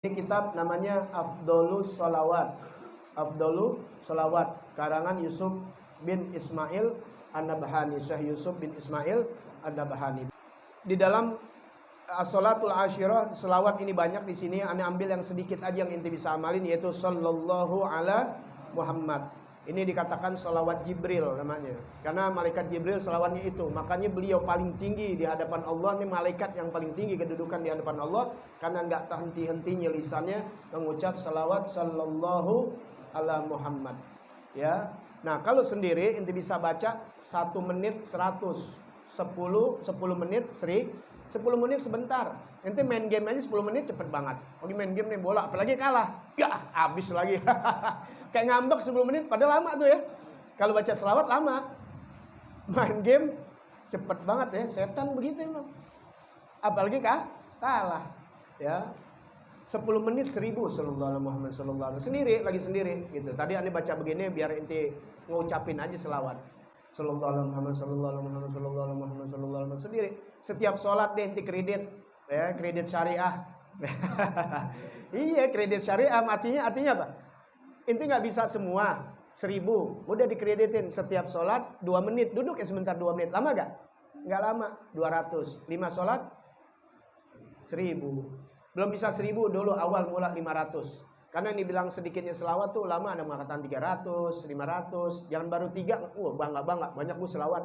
Ini kitab namanya Afdolus Sholawat. Afdolus Sholawat karangan Yusuf bin Ismail An-Nabhani, Syekh Yusuf bin Ismail An-Nabhani. Di dalam As-Sholatul Ashirah, selawat ini banyak di sini. Ane ambil yang sedikit aja yang inti bisa amalin, yaitu Sallallahu ala Muhammad. Ini dikatakan sholawat Jibril namanya, karena malaikat Jibril selawatnya itu. Makanya beliau paling tinggi di hadapan Allah. Ini malaikat yang paling tinggi kedudukan di hadapan Allah, karena nggak henti-hentinya lisannya mengucap salawat Sallallahu ala Muhammad. Ya. Nah, kalau sendiri inti bisa baca 1 menit 100, 10 menit 10 menit sebentar. Ente main game aja 10 menit cepet banget. Lagi main game nih bola, apalagi kalah, ya habis lagi. Kayak ngambek 10 menit, padahal lama tuh ya. Kalau baca selawat lama. Main game cepet banget ya, setan begitu emang. Apalagi kalah. Ya. 10 menit 1000 sallallahu alaihi Muhammad sallallahu alaihi sendiri, lagi sendiri gitu. Tadi ane baca begini biar ente ngucapin aja selawat. Sallallahu alaihi Muhammad sallallahu alaihi Muhammad sallallahu alaihi Muhammad sallallahu alaihi sendiri. Setiap sholat deh ente kredit, ya, kredit syariah. Iya, kredit syariah artinya apa? Ente nggak bisa semua 1000, udah dikreditin setiap sholat 2 menit, duduk ya sebentar 2 menit, lama gak? Nggak lama, 200, 5 sholat 1000, belum bisa 1000 dulu awal mula 500, karena ini bilang sedikitnya selawat tuh lama, ada mengatakan 300, 500, jangan baru 3, bangga banyak gue selawat.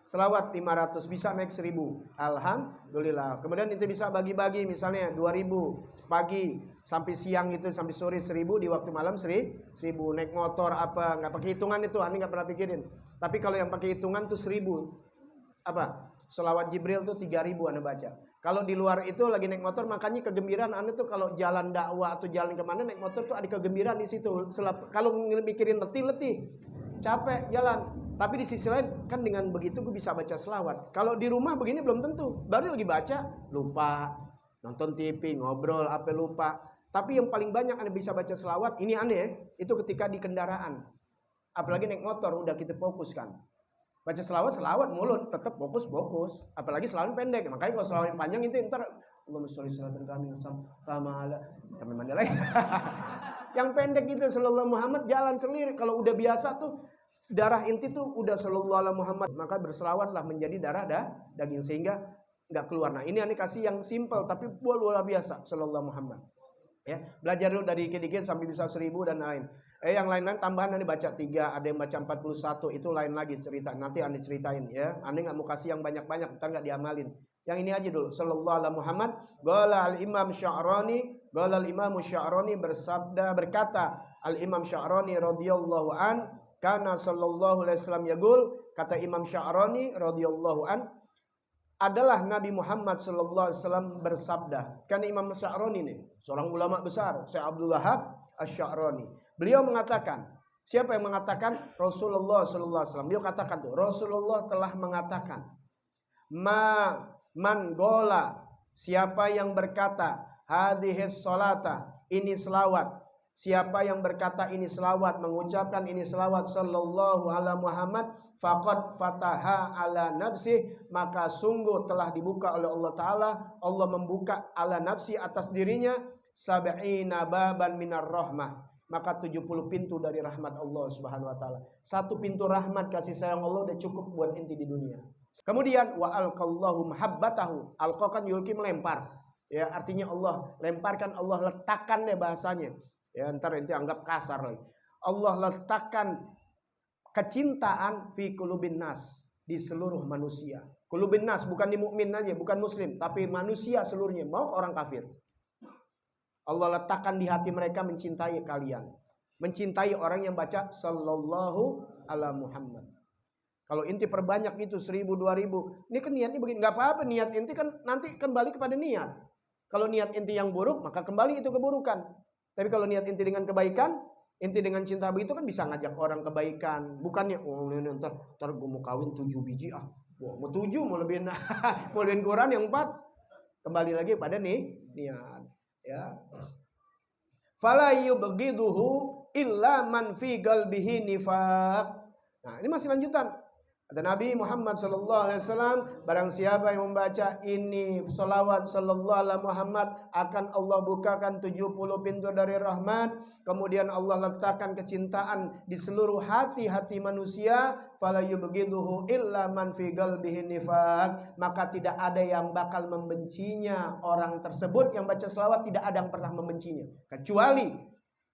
Selawat 500 bisa naik 1000. Alhamdulillah. Kemudian itu bisa bagi-bagi, misalnya 2000 pagi sampai siang itu, sampai sore 1000, di waktu malam 1000. Naik motor apa, nggak pakai hitungan itu, ani nggak pernah pikirin. Tapi kalau yang pakai hitungan tuh 1000. Apa? Selawat Jibril tuh 3000 anda baca. Kalau di luar itu lagi naik motor, makanya kegembiraan anda tuh kalau jalan dakwah atau jalan kemana naik motor tuh ada kegembiraan di situ. Kalau mikirin letih, capek jalan. Tapi di sisi lain kan dengan begitu gue bisa baca selawat. Kalau di rumah begini belum tentu. Baru lagi baca lupa, nonton TV, ngobrol apa lupa. Tapi yang paling banyak anda bisa baca selawat, ini aneh, itu ketika di kendaraan. Apalagi naik motor udah kita fokuskan. Baca selawat mulut tetap fokus. Apalagi selawat pendek. Makanya kalau selawat panjang itu ntar Allahumma sholli salatan kamil sama ala kami mandi lagi. Yang pendek gitu sallallahu Muhammad jalan sendiri. Kalau udah biasa tuh darah inti tuh udah sallallahu alaihi Muhammad, maka berselawatlah menjadi darah daging sehingga nggak keluar. Nah, ini kasih yang simple tapi luar biasa sallallahu Muhammad. Ya, belajar dulu dari dikit-dikit sampai bisa 1000 dan lain. Yang lain-lain tambahan nanti baca 3, ada yang baca 41, itu lain lagi cerita. Nanti Anda ceritain ya. Anda nggak mau kasih yang banyak-banyak, ntar nggak diamalin. Yang ini aja dulu. Sallallahu alaihi Muhammad. Qala al-Imam Sya'rani, qala al-Imam Sya'rani berkata al-Imam Sya'rani radhiyallahu an, karena sallallahu alaihi wasallam yaqul, kata Imam Sya'rani radhiyallahu an, adalah Nabi Muhammad sallallahu alaihi wasallam bersabda. Kan Imam Sya'rani nih, seorang ulama besar, Syekh Abdul Wahab Asy-Sya'rani. Beliau mengatakan, siapa yang mengatakan? Rasulullah sallallahu alaihi wasallam. Beliau katakan tuh, Rasulullah telah mengatakan, man gola, siapa yang berkata hadhis salata, ini selawat. Siapa yang berkata ini selawat, mengucapkan ini selawat sallallahu ala Muhammad, faqad fataha ala nafsi, maka sungguh telah dibuka oleh Allah Ta'ala. Allah membuka ala nafsi atas dirinya sab'ina baban minar rahmah, maka 70 pintu dari rahmat Allah Subhanahu wa Ta'ala. Satu pintu rahmat kasih sayang Allah udah cukup buat inti di dunia. Kemudian wa alqallahu mahabbatahu, alqa kan yulki melempar, ya, artinya Allah lemparkan, Allah letakkan deh bahasanya. Ya, ntar nanti anggap kasar lagi. Allah letakkan kecintaan fi qulubin nas, di seluruh manusia. Qulubin nas bukan di mukmin aja, bukan muslim, tapi manusia seluruhnya, mau orang kafir. Allah letakkan di hati mereka mencintai kalian. Mencintai orang yang baca sallallahu ala Muhammad. Kalau inti perbanyak itu 1000, 2000. Ini kan niatnya begini, enggak apa-apa, niat inti kan nanti kembali kepada niat. Kalau niat inti yang buruk, maka kembali itu keburukan. Tapi kalau niat inti dengan kebaikan, inti dengan cinta begitu kan bisa ngajak orang kebaikan. Bukannya ntar gue mau kawin 7 biji mau 7 mau lebihin mau lebihin Quran yang 4. Kembali lagi pada niat, ya. Fala yubghiduhu illa man fi qalbihi nifaq. Nah, ini masih lanjutan. Kata Nabi Muhammad sallallahu alaihi wasallam, barang siapa yang membaca ini salawat sallallahu alaihi Muhammad, akan Allah bukakan 70 pintu dari rahmat, kemudian Allah letakkan kecintaan di seluruh hati-hati manusia, fala yubghiduhu illa man fi qalbihi nifaq, maka tidak ada yang bakal membencinya. Orang tersebut yang baca selawat tidak ada yang pernah membencinya, kecuali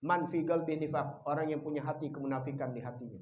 man fi qalbihi nifaq, orang yang punya hati kemunafikan di hatinya.